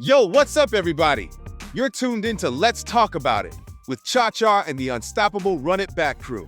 Yo, what's up, everybody? You're tuned into Let's Talk About It with Cha-Cha and the unstoppable Run It Back crew.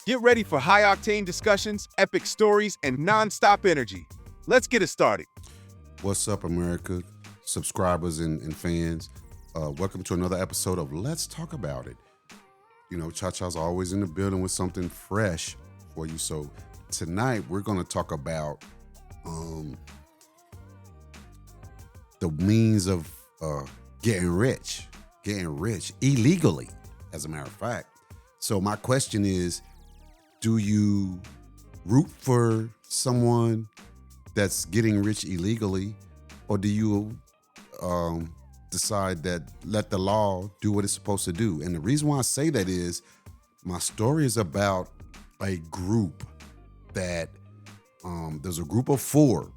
Get ready for high-octane discussions, epic stories, and non-stop energy. Let's get it started. What's up, America? Subscribers and fans. Welcome to another episode of Let's Talk About It. You know, Cha-Cha's always in the building with something fresh for you. So tonight we're going to talk about the means of getting rich illegally, as a matter of fact. So my question is, do you root for someone that's getting rich illegally, or do you decide that let the law do what it's supposed to do? And the reason why I say that is my story is about a group that there's a group of 4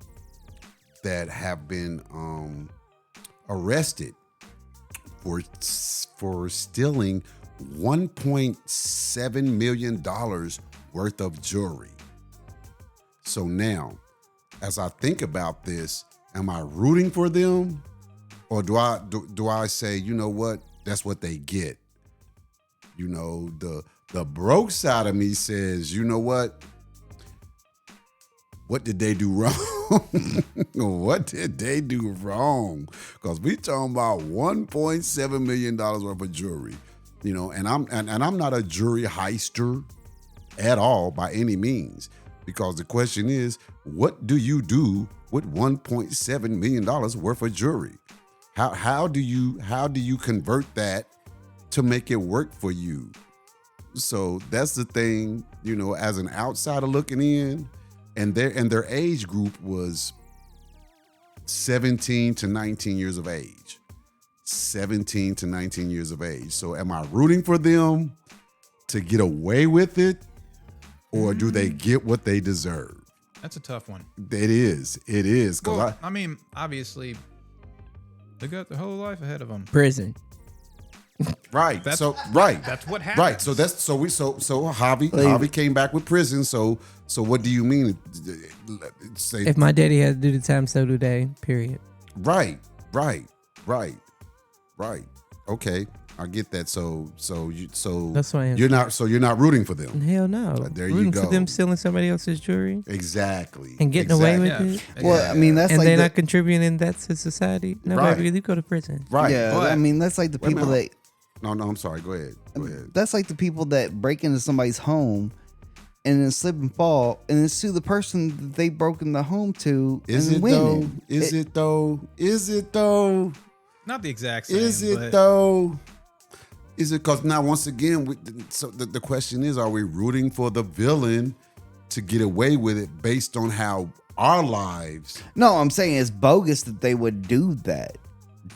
that have been arrested for stealing $1.7 million worth of jewelry. So now, as I think about this, am I rooting for them, or do I say, you know what, that's what they get? You know, the broke side of me says, you know what did they do wrong? What did they do wrong? Because we talking about $1.7 million worth of jewelry, you know, and I'm not a jewelry heister at all by any means, because the question is, what do you do with $1.7 million worth of jewelry? How do you convert that to make it work for you? So that's the thing, you know, as an outsider looking in. And their age group was 17 to 19 years of age. 17 to 19 years of age. So am I rooting for them to get away with it, or do they get what they deserve? That's a tough one. It is. Well, I mean, obviously, they got their whole life ahead of them. Prison. Right. That's so that's what happened. Right. So Javi came back with prison. So what do you mean? Say, If my daddy had to do the time, so do they. Period. Right. Okay, I get that. So That's why you're not rooting for them. Hell no. There Rooting you go. for them stealing somebody else's jewelry Exactly. and getting away with Yeah. it, Well, I mean, that's and like they're not contributing that to society. No, Right. baby, you go to prison. Right. yeah. But- I mean, that's like the Wait a people minute. that No, I'm sorry. Go ahead. that's like the people that break into somebody's home and then slip and fall and then sue the person that they broke in the home to Is and it win though? it. Is it though? Is it though? Not the exact same. Is it but though? Is it because now once again, so the question is, are we rooting for the villain to get away with it based on how our lives? No, I'm saying it's bogus that they would do that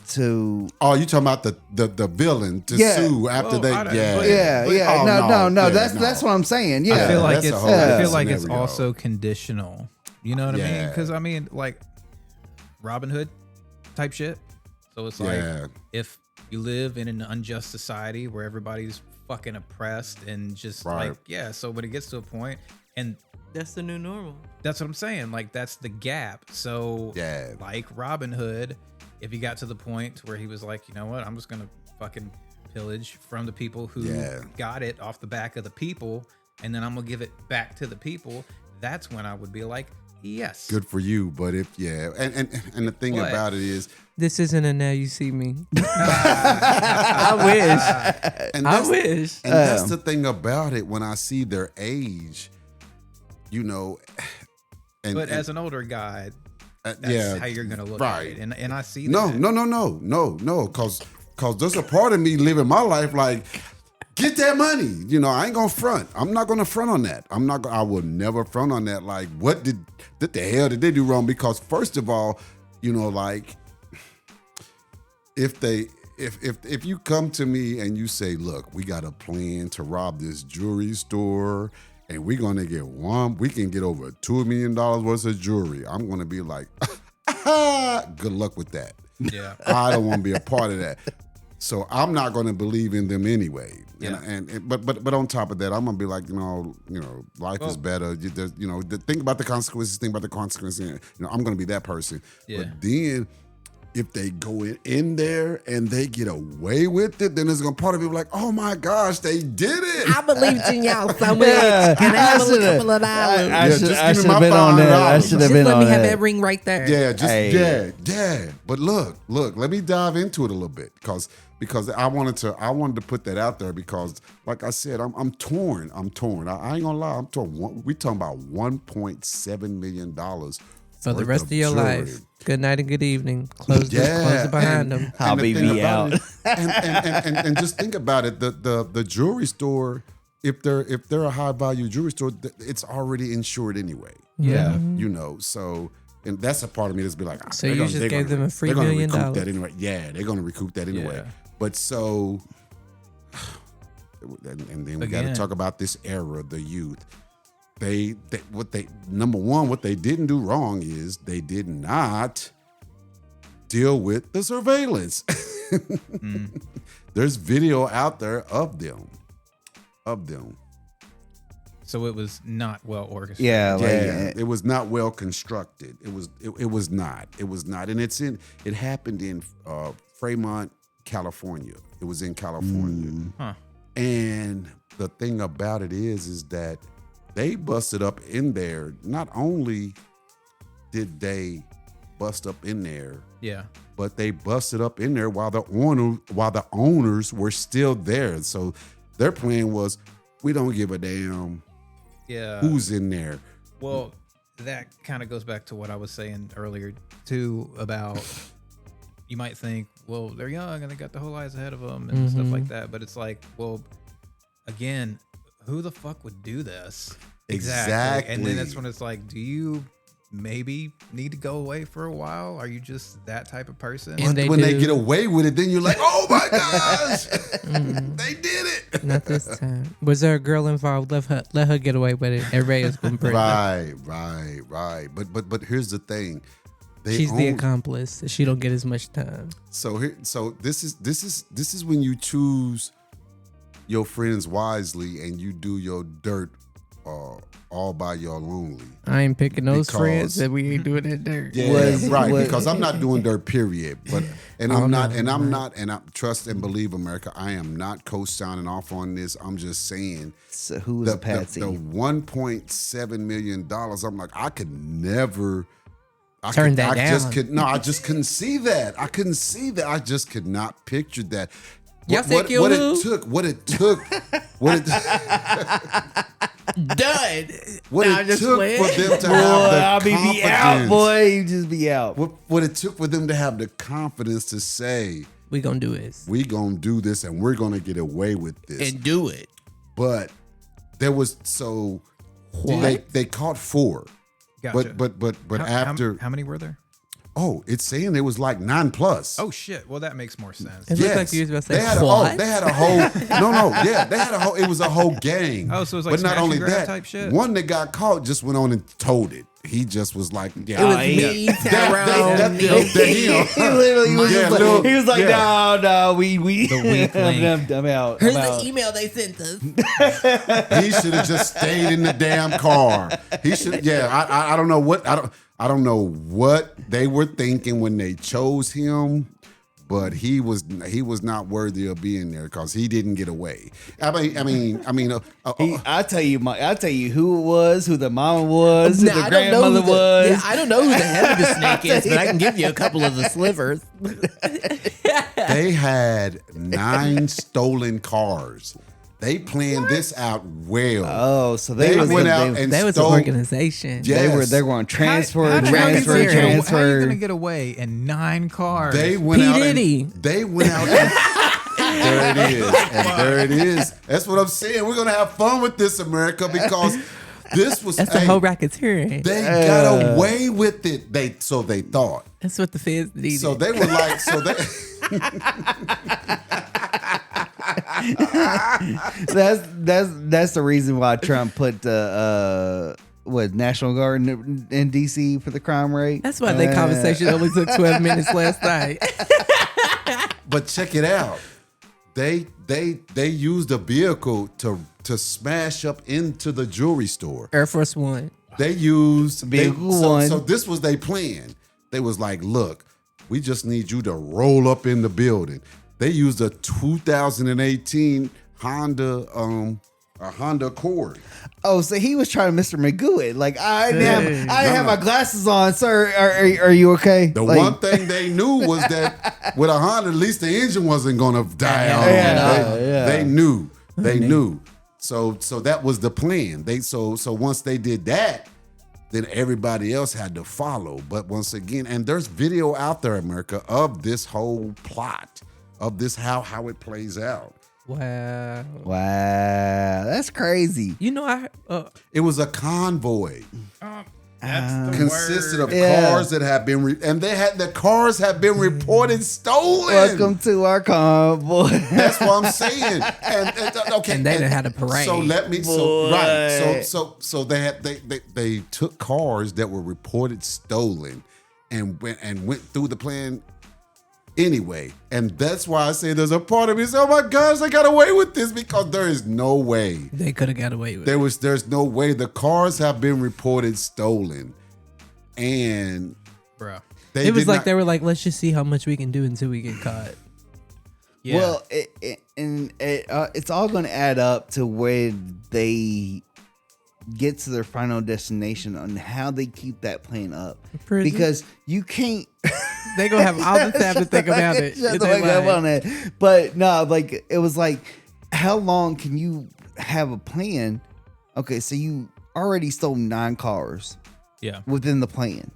to. Oh, you talking about the villain to Yeah. sue after Well, they? I don't- Yeah. but- Yeah. Oh, No. yeah, That's what I'm saying. Yeah. I feel like that's a it's. whole I other feel like it's scenario. also conditional. You know what I mean? Yeah. Because I mean, like Robin Hood type shit. So it's Yeah. like if you live in an unjust society where everybody's fucking oppressed and just Right. like, yeah. So when it gets to a point, and That's the new normal. that's what I'm saying. Like that's the gap. So Yeah. like Robin Hood, if he got to the point where he was like, you know what, I'm just gonna fucking pillage from the people who Yeah. got it off the back of the people, and then I'm gonna give it back to the people. That's when I would be like, yes. Good for you, but and the thing What? about it is, This isn't a now you see me. I wish. and I that's, wish. and that's the thing about it. When I see their age, you know, But as an older guy, that's yeah, how you're gonna look right. at it. And I see No, that. because there's a part of me living my life like, get that money. You know, I ain't gonna front. I'm not gonna front on that. I will never front on that. Like, what the hell did they do wrong? Because first of all, you know, like, if you come to me and you say, look, we got a plan to rob this jewelry store, and we can get over $2 million worth of jewelry, I'm gonna be like, good luck with that. Yeah. I don't want to be a part of that. So I'm not going to believe in them anyway. Yeah. But on top of that, I'm going to be like, life is better. Think about the consequences. Think about the consequences. I'm going to be that person. Yeah. But then if they go in there and they get away with it, then there's gonna part of people like, oh my gosh, they did it. I believed in y'all so much. Yeah, Can I have a shoulda- couple of dollars? I Yeah, should just have give me my been on that. I $500. should have Just been let on me have that. that ring right there. Yeah, just Hey. yeah. But look, let me dive into it a little bit because I wanted to put that out there because, like I said, I'm torn. I ain't gonna lie, I'm torn. We talking about $1.7 million For the worth rest of your jewelry. life. Good night and good evening. Close it behind them. I'll and the be thing out. about it- and just think about it. The jewelry store, if they're a high value jewelry store, it's already insured anyway. Yeah. You know, so and that's a part of me that's be like, So they're you just they're gave them a free they're gonna $1 million? recoup that anyway. Yeah, they're gonna recoup that anyway. Yeah. But so, and then we got to Again. talk about this era, the youth. What they didn't do wrong is they did not deal with the surveillance. There's video out there of them. So it was not well orchestrated. Yeah, like, Yeah, it was not well constructed. It was not, and it happened in Fremont, California. It was in California. Huh. And the thing about it is that they busted up in there. Not only did they bust up in there, Yeah. but they busted up in there while the owners were still there. So their plan was, we don't give a damn Yeah. who's in there. Well, that kind of goes back to what I was saying earlier too about you might think, well, they're young and they got the whole lives ahead of them and stuff like that. But it's like, well, again, who the fuck would do this? Exactly. And then that's when it's like, do you maybe need to go away for a while? Are you just that type of person? And But when they do. get away with it, then you're like, oh my gosh, they did it. Not this time. Was there a girl involved? Let her get away with it. Everybody else gonna break. Right. But here's the thing. She's the accomplice. She don't get as much time. So this is when you choose your friends wisely and you do your dirt all by your lonely. I ain't picking those Because- friends that we ain't doing that dirt. Yeah, right. what- Because I'm not doing dirt, period. But and Oh, I'm no, not, and I'm right. not, and I trust and believe America. I am not co-signing off on this. I'm just saying So who was the Patsy? 1.7 million dollars. I'm like, I could never. Turn that I just down. could no. I just couldn't see that. I couldn't see that. I just could not picture that. Y'all think you what who? it took? What it took? What it Done. what Nah, it just took playing. for them to Boy, have the I'll be confidence. out, boy. You just be out. What it took for them to have the confidence to say, We gonna do this we gonna do this and we're gonna get away with this. and do it. But there was they caught 4. Gotcha. But after how many were there? it's saying it was like 9+. Oh shit. Well, that makes more sense. It looked like you was about to say they had what? they had a whole they had a whole, it was a whole gang. Oh, so it was like but not smash and only grab that, type shit? one that got caught just went on and told it. He just was like, yeah, It was yeah. me, That Tyrone. him. He literally was, Yeah, just like, little- he was like, yeah. no, we The weak link. I'm out. Here's I'm the out. email they sent us. He should have just stayed in the damn car. He should. Yeah, I don't know what I don't know what they were thinking when they chose him, but he was not worthy of being there because he didn't get away. I mean. I'll tell you who it was, who the mama was, who Nah, the I don't know grandmother who the- was. Yeah, I don't know who the head of the snake is, but I can give you a couple of the slivers. They had 9 stolen cars. They planned this out well. Oh, so they was went they, out and That was an stole. organization. Yeah. they were on transfer, How you transfer, gonna transfer. get away in 9 cars? They went P. out. Diddy. They went out. There it is, and there it is. That's what I'm saying. We're gonna have fun with this, America, because this was. That's the whole racketeering. They got away with it. They thought. That's what the feds needed. So they were like. So they. That's the reason why Trump put the National Guard in DC for the crime rate. That's why that conversation only took 12 minutes last night. But check it out. They used a vehicle to smash up into the jewelry store. Air Force One. They used Vehicle one. So this was their plan. They was like, look, We just need you to roll up in the building. They used a 2018 Honda Accord. Oh, so he was trying to Mr. Magoo it. Like, I didn't have my glasses on, sir. Are you okay? The Like, one thing they knew was that with a Honda, at least the engine wasn't gonna die out. They knew. They knew. So that was the plan. So once they did that, then everybody else had to follow. But once again, and there's video out there, America, of this whole plot, of this how it plays out. Wow. wow, that's crazy. You know, It was a convoy. That's the Consisted word. of cars that have been the cars have been reported stolen. Welcome to our convoy. That's what I'm saying. And okay, And they done had a parade. So let me. So right. So they took cars that were reported stolen, and went through the plan anyway. And that's why I say there's a part of me says, oh my gosh, they got away with this, because there is no way. they could have got away with it. There's no way. The cars have been reported stolen, and Bro. they It was did like not- they were like, let's just see how much we can do until we get caught. Yeah. Well, it's all going to add up to where they get to their final destination on how they keep that plan up. Prison. Because you can't. They gonna have all the time to think about it. Shut in the their fuck up mind. on that. But no, like it was like, how long can you have a plan? Okay, so you already stole 9 cars yeah. within the plan.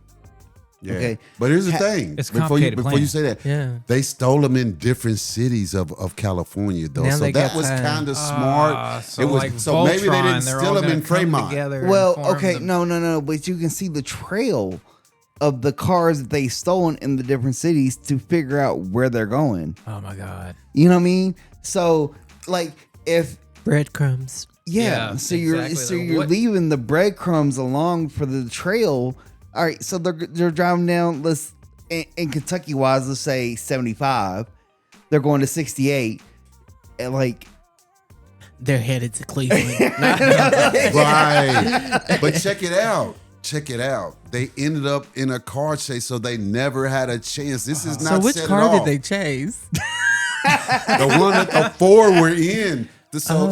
Yeah. Okay. But here's the thing. It's a before you complicated say that, Yeah. they stole them in different cities of California, though. Now So they that got was time. kind of smart. So it was like so maybe they Voltron, didn't they're steal all them in gonna come Fremont. together and Well, form okay, the- no, but you can see the trail of the cars that they stolen in the different cities to figure out where they're going. Oh my God. You know what I mean? So, like, if Breadcrumbs. yeah, Yeah, so exactly. you're What- leaving the breadcrumbs along for the trail. All right, so they're driving down. Let's in Kentucky wise, let's say 75. They're going to 68, and like They're headed to Cleveland. Right. But check it out. Check it out. They ended up in a car chase, so they never had a chance. This is So not which set at car all. did they chase? The one that the 4 were in. So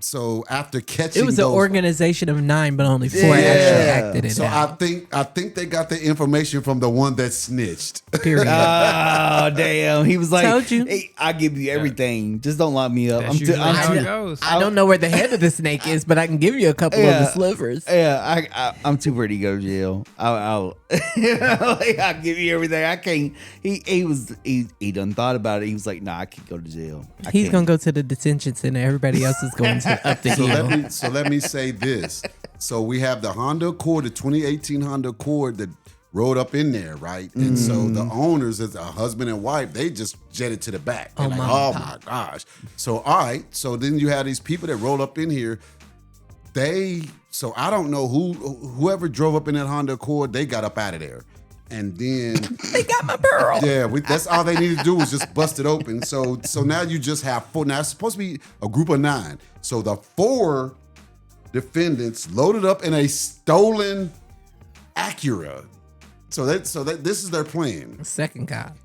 so after catching It was an those, organization of 9, but only 4 Yeah. actually acted it so out. I think they got the information from the one that snitched. Period. oh damn, he was like, Told you. Hey, I'll give you everything. Just don't lock me up. That's usually how it goes. I don't know where the head of the snake is, but I can give you a couple of the Yeah. slivers. Yeah, I'm too ready to go to jail. I'll like, I'll give you everything. I can't. He done thought about it. He was like, nah, I can't go to jail. I He's can't. gonna go to the detention center. Everybody else is going to up the So hill. let me say this. So we have the Honda Accord, the 2018 Honda Accord that rode up in there, right? And so the owners, as a husband and wife, they just jetted to the back. They're Oh, like, my oh God. my gosh. So all right. So then you have these people that roll up in here. So I don't know whoever drove up in that Honda Accord, they got up out of there. And then They got my pearl. yeah, that's all they needed to do was just bust it open. So now you just have 4. Now it's supposed to be a group of 9. So the 4 defendants loaded up in a stolen Acura. So this is their plan, Second cop.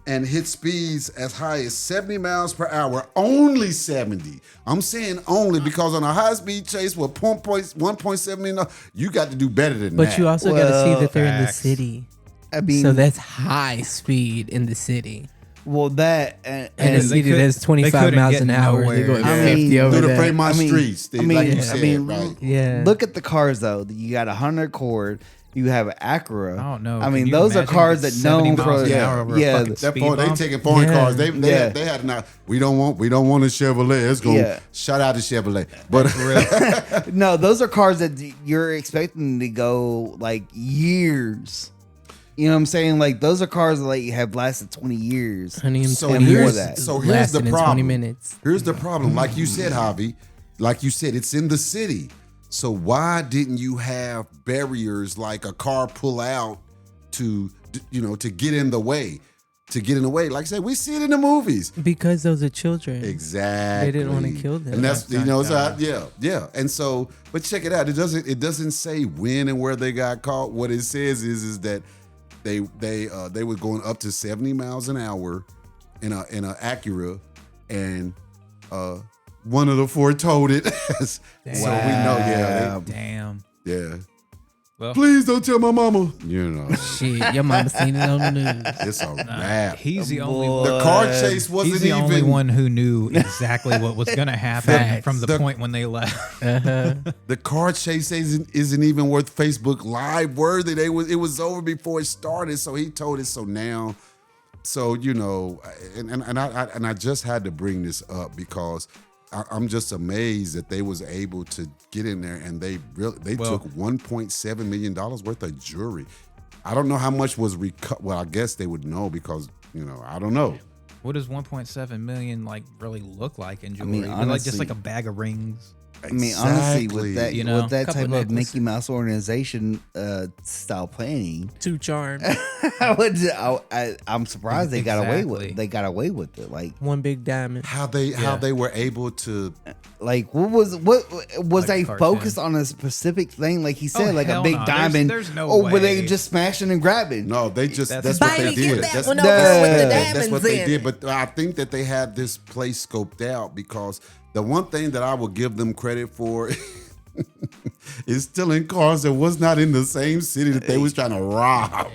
and hit speeds as high as 70 miles per hour. Only 70. I'm saying only because on a high speed chase with 1.7 million, you got to do better than that. But you also got to see Well, that they're in the facts. city. I mean, So that's high speed in the city. well, that and And the city that's 25 couldn't miles get an hour. They're going nowhere. I 50 mean, over through the there. Fremont I mean- streets, I mean- like you I said, mean, right? Yeah. look at the cars though. You got a Honda Accord. You have an Acura. I don't know. I Can mean, you those are imagine cars getting that 70 known miles for an hour over a yeah. fucking That speed point, they bump? taking foreign Yeah. cars. They Yeah. had now. We don't want a Chevrolet. Let's go. Yeah. Shout out to Chevrolet. But No, those are cars that you're expecting to go like years. You know what I'm saying? Like those are cars that like have lasted 20 years. Honey, I'm So 20 here's- years. that. so here's the lasting in 20 problem. minutes. here's the problem. Like you said, Javi, like you said, it's in the city. So why didn't you have barriers like a car pull out to get in the way? To get in the way, like I said, we see it in the movies. Because those are children. Exactly. They didn't wanna kill them. and that's yeah. And so, but check it out. It doesn't say when and where they got caught. What it says is that they were going up to 70 miles an hour in a Acura, and one of the four towed it. So we know, Damn. yeah. Well, Please don't tell my mama. You know, Shit, your mama seen it on the news. it's a wrap. he's the Boy. only The car chase wasn't he's the even only one who knew exactly what was going to happen Facts. from the point when they left. The car chase isn't even worth Facebook Live worthy. It was over before it started, so he told us so now. So you know, and I just had to bring this up because I'm just amazed that they was able to get in there and they took $1.7 million worth of jewelry. I don't know how much was recovered. Well, I guess they would know because I don't know. What does 1.7 million like really look like in jewelry? mean, Like honestly- just like a bag of rings. I mean, honestly, with that, You know, with that couple type of necklaces. Mickey Mouse organization style planning, Too charmed. I'm surprised they got away with Exactly. it. They got away with it. One big diamond. How they were able to. Like what was Like they a cartoon. focused on a specific thing? Like he said, like a hell big no. diamond. There's no were they way. just smashing and grabbing? No, they just That's- that's what they Baby, get did. that That's, one over with the that's what they diamonds in did. But I think that they had this place scoped out because the one thing that I will give them credit for is stealing cars that was not in the same city that they was trying to rob.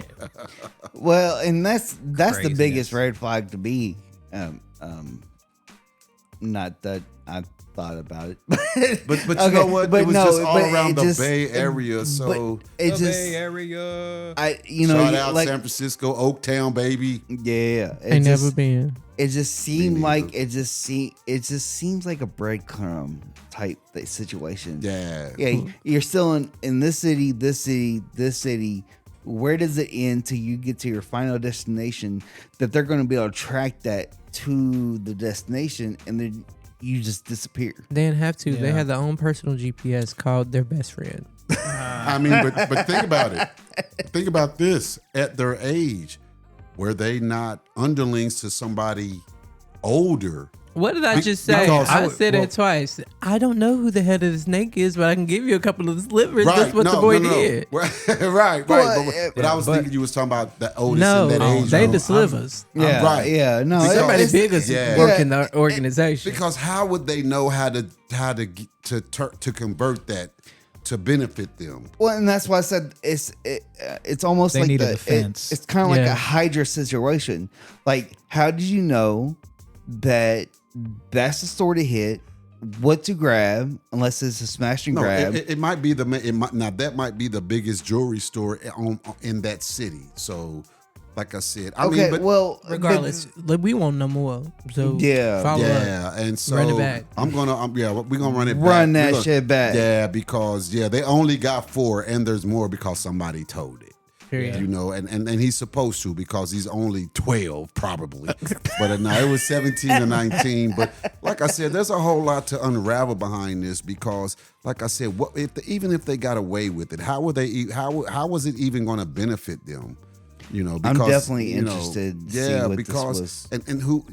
Well, and that's the Craziness. biggest red flag to me. Not that I thought about it, But you know what? but it was no, just all but around it the just- Bay Area. So But it The just, Bay Area. shout out like San Francisco, Oaktown, baby. yeah, it Ain't just, never been. It just seemed neither. like it just seems like a breadcrumb type situation. Yeah. Yeah, you're still in this city, this city, this city. Where does it end till you get to your final destination? That they're going to be able to track that to the destination, and then you just disappear. They didn't have to. They Yeah. had their own personal GPS called their best friend. I mean, but think about it. Think about this. At their age, were they not underlings to somebody older? What did I just say? because- I said well- it twice. I don't know who the head of the snake is, but I can give you a couple of slivers. That's what the boy did. Right. But I was thinking you was talking about the oldest No, in that age. they group. the slivers. Yeah, right. Yeah, no, Because- Somebody it's- big is yeah. working the organization. Because how would they know how to convert that to benefit them? Well, and that's why I said it's almost They like need a defense. it's kind of like Yeah. a Hydra situation. Like, how did you know that that's the store to hit? What to grab, unless it's a smash and No, grab. it might be that might be the biggest jewelry store in that city. So, like I said, I okay, mean, but well, Regardless, like, we want no more. So Yeah. follow up. yeah, and so Run it back. we're gonna run it back. Run We're that gonna- shit back. Yeah, because they only got 4, and there's more because somebody told it. Period. You know, and he's supposed to because he's only 12 probably. But no, it was 17 or 19. But like I said, there's a whole lot to unravel behind this because, like I said, even if they got away with it, how was it even going to benefit them? You know, because I'm definitely you know, interested to see yeah, what this because was. and who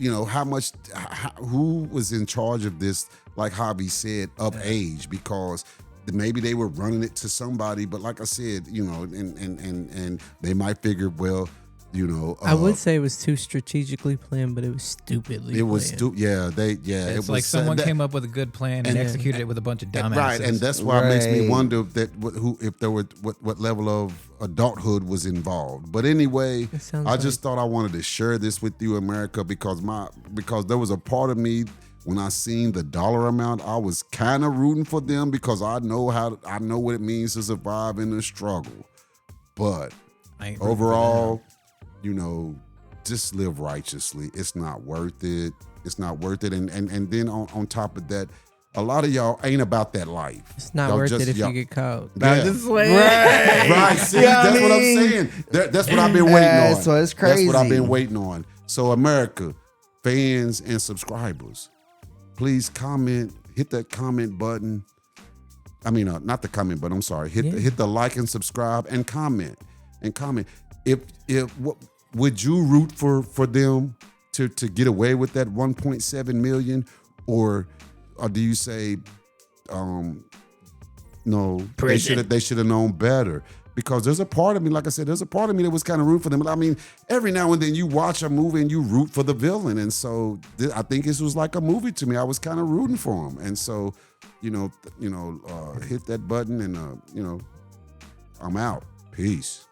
who was in charge of this? Like Javi said, of age, because maybe they were running it to somebody. But like I said, and they might figure, well, I would say it was too strategically planned, but it was stupidly it was planned. it It's was like someone that- came up with a good plan and executed it with a bunch of dumbasses. Right, and that's why it makes me Right. wonder if there were what level of adulthood was involved. But anyway, It sounds I just thought I wanted to share this with you, America, because there was a part of me when I seen the dollar amount, I was kind of rooting for them because I know what it means to survive in the struggle. But I ain't rooting for overall, just live righteously. It's not worth it. It's not worth it. And then on top of that, a lot of y'all ain't about that life. It's not Y'all worth just- it if y'all- you get caught. Yeah. I'm just saying. Right, see, Yeah, I that's what I'm mean- saying. That's what I've been waiting on. That's what's That's what I've crazy. been waiting on. So, America, fans and subscribers, please comment, hit that comment button. I mean, not the comment button. I'm sorry. Hit the like and subscribe and comment. Would you root for them to get away with that 1.7 million, or do you say, no, they should have known better? because there's a part of me, like I said, there's a part of me that was kind of rooting for them. I mean, every now and then you watch a movie and you root for the villain, and so I think this was like a movie to me. I was kind of rooting for him, and so hit that button, and I'm out. Peace.